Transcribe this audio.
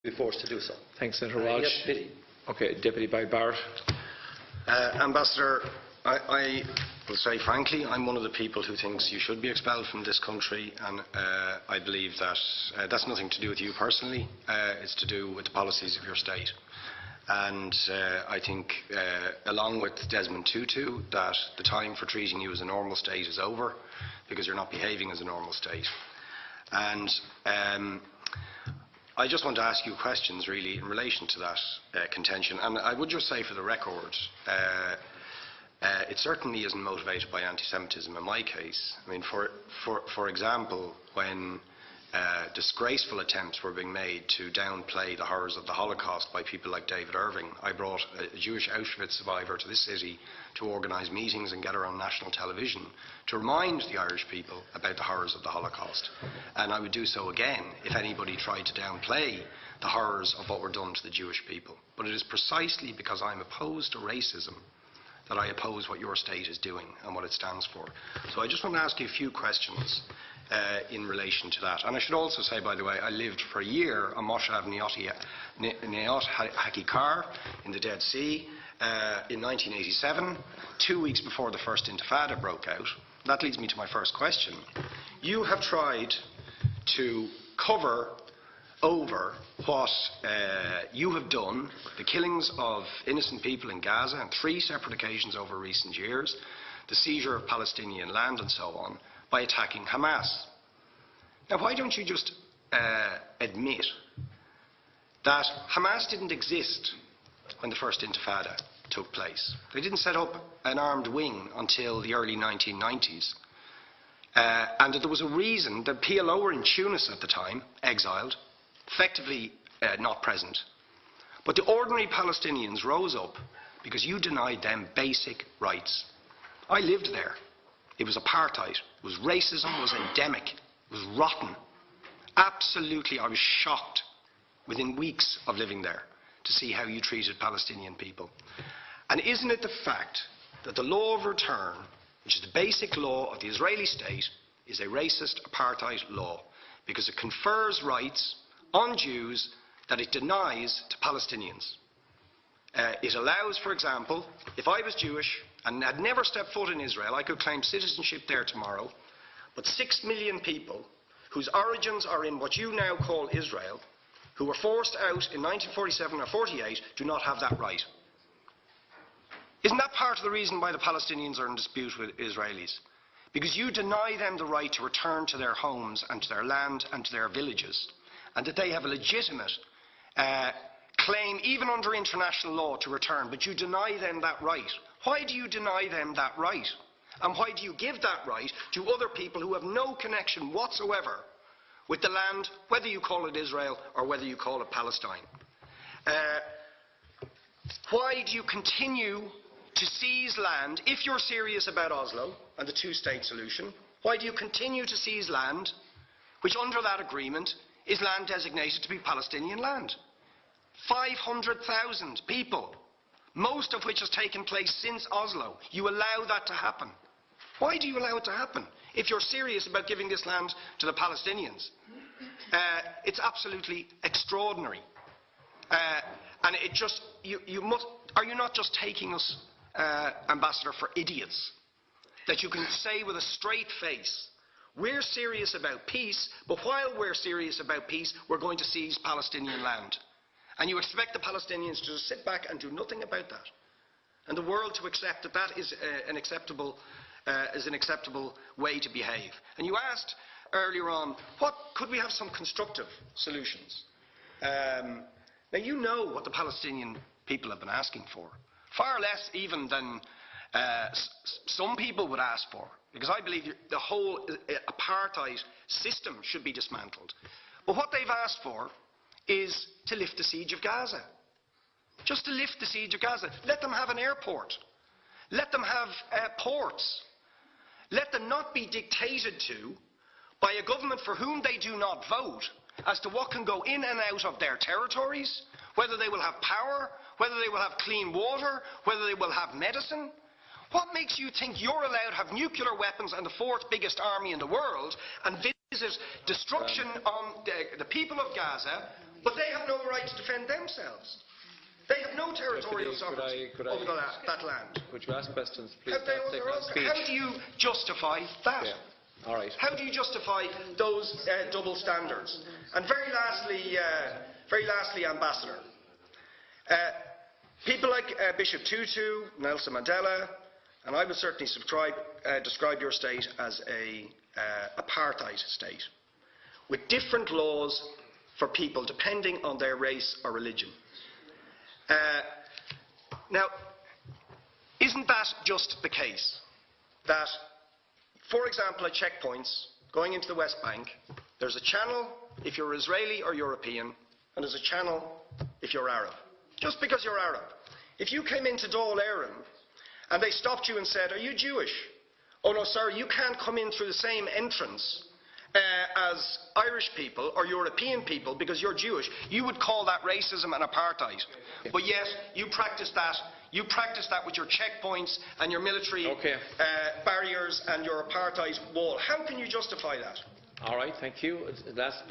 be forced to do so. Thanks, Senator Walsh. Yes, pity. Okay, Deputy by Barrett. Ambassador, I will say frankly, I'm one of the people who thinks you should be expelled from this country, and I believe that that's nothing to do with you personally. It's to do with the policies of your state. And I think, along with Desmond Tutu, that the time for treating you as a normal state is over, because you're not behaving as a normal state. And I just want to ask you questions, really, in relation to that contention. And I would just say, for the record, it certainly isn't motivated by anti-Semitism in my case. I mean, for example, when disgraceful attempts were being made to downplay the horrors of the Holocaust by people like David Irving, I brought a Jewish Auschwitz survivor to this city to organise meetings and get her on national television to remind the Irish people about the horrors of the Holocaust. And I would do so again if anybody tried to downplay the horrors of what were done to the Jewish people. But it is precisely because I'm opposed to racism that I oppose what your state is doing and what it stands for. So I just want to ask you a few questions in relation to that. And I should also say, by the way, I lived for a year on Moshav Neot Hakikar in the Dead Sea in 1987, 2 weeks before the first Intifada broke out. That leads me to my first question. You have tried to cover over what you have done, the killings of innocent people in Gaza on 3 separate occasions over recent years, the seizure of Palestinian land and so on, by attacking Hamas. Now, why don't you just admit that Hamas didn't exist when the first Intifada took place? They didn't set up an armed wing until the early 1990s. And that there was a reason that PLO were in Tunis at the time, exiled, effectively not present. But the ordinary Palestinians rose up because you denied them basic rights. I lived there. It was apartheid. It was racism. It was endemic. It was rotten. Absolutely, I was shocked within weeks of living there to see how you treated Palestinian people. And isn't it the fact that the law of return, which is the basic law of the Israeli state, is a racist apartheid law because it confers rights on Jews that it denies to Palestinians? It allows, for example, if I was Jewish and had never stepped foot in Israel, I could claim citizenship there tomorrow, but 6 million people whose origins are in what you now call Israel, who were forced out in 1947 or 48, do not have that right. Isn't that part of the reason why the Palestinians are in dispute with Israelis? Because you deny them the right to return to their homes and to their land and to their villages, and that they have a legitimate claim, even under international law, to return, but you deny them that right. Why do you deny them that right? And why do you give that right to other people who have no connection whatsoever with the land, whether you call it Israel or whether you call it Palestine? Why do you continue to seize land, if you're serious about Oslo and the two-state solution? Why do you continue to seize land, which under that agreement is land designated to be Palestinian land? 500,000 people, most of which has taken place since Oslo. You allow that to happen. Why do you allow it to happen if you're serious about giving this land to the Palestinians? It's absolutely extraordinary. And it just, are you not just taking us, Ambassador, for idiots? That you can say with a straight face, we're serious about peace, but while we're serious about peace, we're going to seize Palestinian land. And you expect the Palestinians to just sit back and do nothing about that. And the world to accept that that is an acceptable way to behave. And you asked earlier on, could we have some constructive solutions? Now, you know what the Palestinian people have been asking for. Far less even than some people would ask for. Because I believe the whole apartheid system should be dismantled. But what they've asked for is to lift the siege of Gaza. Just to lift the siege of Gaza. Let them have an airport. Let them have ports. Let them not be dictated to by a government for whom they do not vote as to what can go in and out of their territories, whether they will have power, whether they will have clean water, whether they will have medicine. What makes you think you're allowed to have nuclear weapons and the 4th biggest army in the world and visit destruction on the people of Gaza, but they have no right defend themselves. They have no territorial sovereignty over that land. Could you ask questions, please? How do you justify that? Yeah. All right. How do you justify those double standards? And very lastly, Ambassador, people like Bishop Tutu, Nelson Mandela, and I would certainly describe your state as a apartheid state, with different laws for people depending on their race or religion. Now, isn't that just the case that, for example, at checkpoints going into the West Bank, there's a channel if you're Israeli or European, and there's a channel if you're Arab? Just because you're Arab. If you came into Dáil Éireann and they stopped you and said, "Are you Jewish?" "Oh no, sir, you can't come in through the same entrance as Irish people or European people because you're Jewish," you would call that racism and apartheid. But yet, you practice that. You practice that with your checkpoints and your military barriers and your apartheid wall. How can you justify that? All right, thank you. Last